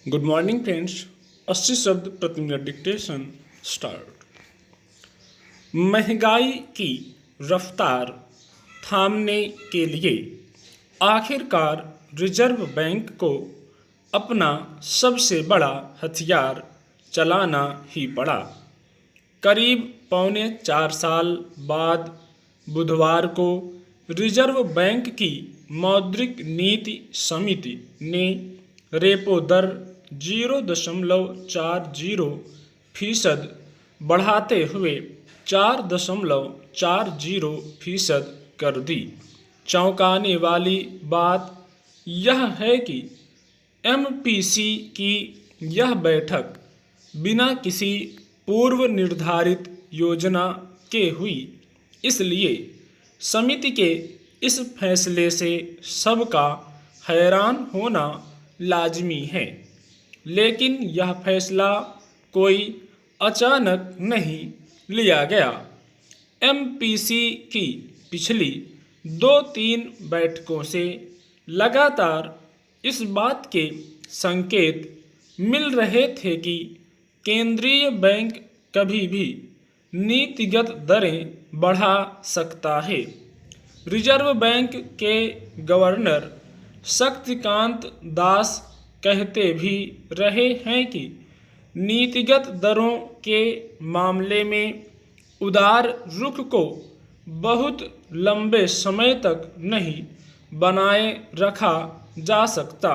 Good morning friends. 80 शब्द प्रति minute dictation start. महंगाई की रफ्तार थामने के लिए आखिरकार रिजर्व बैंक को अपना सबसे बड़ा हथियार चलाना ही पड़ा। करीब पौने 4 साल बाद बुधवार को रिजर्व बैंक की मौद्रिक नीति समिति ने रेपो दर 0.40% बढ़ाते हुए 4.40% कर दी। चौंकाने वाली बात यह है कि एमपीसी की यह बैठक बिना किसी पूर्व निर्धारित योजना के हुई, इसलिए समिति के इस फैसले से सबका हैरान होना लाजमी है। लेकिन यह फैसला कोई अचानक नहीं लिया गया। एमपीसी की पिछली 2-3 बैठकों से लगातार इस बात के संकेत मिल रहे थे कि केंद्रीय बैंक कभी भी नीतिगत दरें बढ़ा सकता है। रिजर्व बैंक के गवर्नर शक्तिकांत दास कहते भी रहे हैं कि नीतिगत दरों के मामले में उदार रुख को बहुत लंबे समय तक नहीं बनाए रखा जा सकता।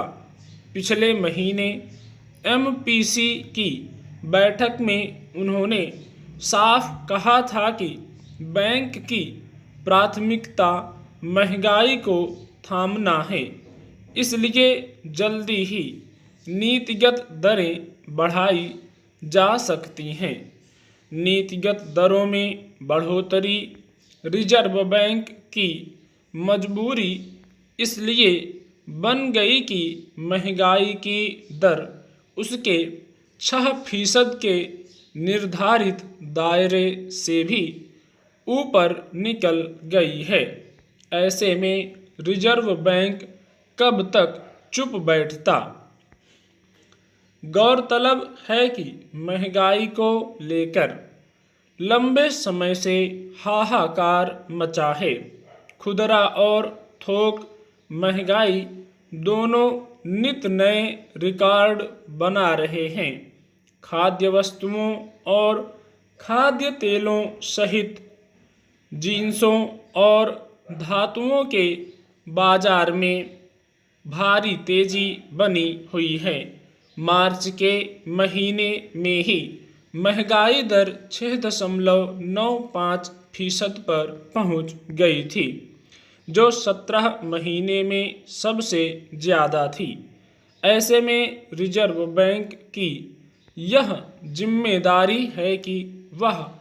पिछले महीने एमपीसी की बैठक में उन्होंने साफ कहा था कि बैंक की प्राथमिकता महंगाई को थामना है, इसलिए जल्दी ही नीतिगत दरें बढ़ाई जा सकती हैं। नीतिगत दरों में बढ़ोतरी रिजर्व बैंक की मजबूरी इसलिए बन गई कि महंगाई की दर उसके 6% के निर्धारित दायरे से भी ऊपर निकल गई है। ऐसे में रिजर्व बैंक कब तक चुप बैठता। गौरतलब है कि महंगाई को लेकर लंबे समय से हाहाकार मचा है। खुदरा और थोक महंगाई दोनों नित नए रिकॉर्ड बना रहे हैं। खाद्य वस्तुओं और खाद्य तेलों सहित जिंसों और धातुओं के बाजार में भारी तेजी बनी हुई है। मार्च के महीने में ही महंगाई दर 6.95% पर पहुंच गई थी, जो 17 महीने में सबसे ज़्यादा थी। ऐसे में रिजर्व बैंक की यह जिम्मेदारी है कि वह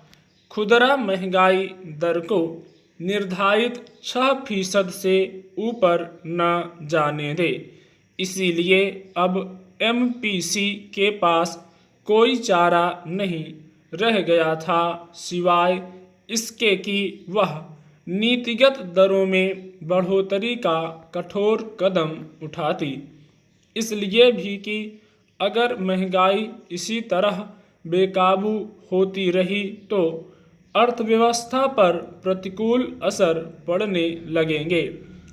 खुदरा महंगाई दर को निर्धारित 6% से ऊपर न जाने दे। इसीलिए अब एमपीसी के पास कोई चारा नहीं रह गया था सिवाय इसके कि वह नीतिगत दरों में बढ़ोतरी का कठोर कदम उठाती। इसलिए भी कि अगर महंगाई इसी तरह बेकाबू होती रही तो अर्थव्यवस्था पर प्रतिकूल असर पड़ने लगेंगे।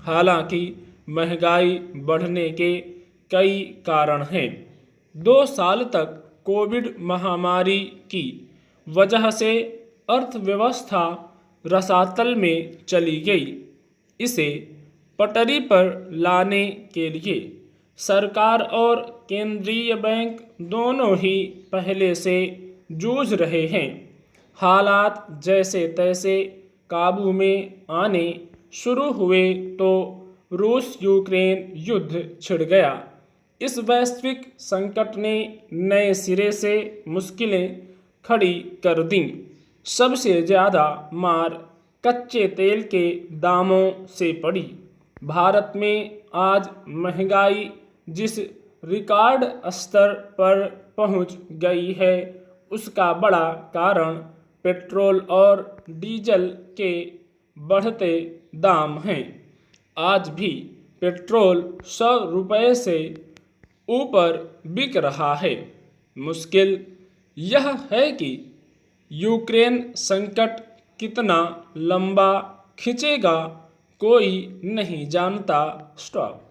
हालांकि महंगाई बढ़ने के कई कारण हैं। 2 साल तक कोविड महामारी की वजह से अर्थव्यवस्था रसातल में चली गई। इसे पटरी पर लाने के लिए सरकार और केंद्रीय बैंक दोनों ही पहले से जूझ रहे हैं। हालात जैसे तैसे काबू में आने शुरू हुए तो रूस यूक्रेन युद्ध छिड़ गया। इस वैश्विक संकट ने नए सिरे से मुश्किलें खड़ी कर दीं। सबसे ज़्यादा मार कच्चे तेल के दामों से पड़ी। भारत में आज महंगाई जिस रिकॉर्ड स्तर पर पहुंच गई है, उसका बड़ा कारण पेट्रोल और डीजल के बढ़ते दाम हैं। आज भी पेट्रोल 100 रुपये से ऊपर बिक रहा है। मुश्किल यह है कि यूक्रेन संकट कितना लंबा खिंचेगा, कोई नहीं जानता। स्टॉप।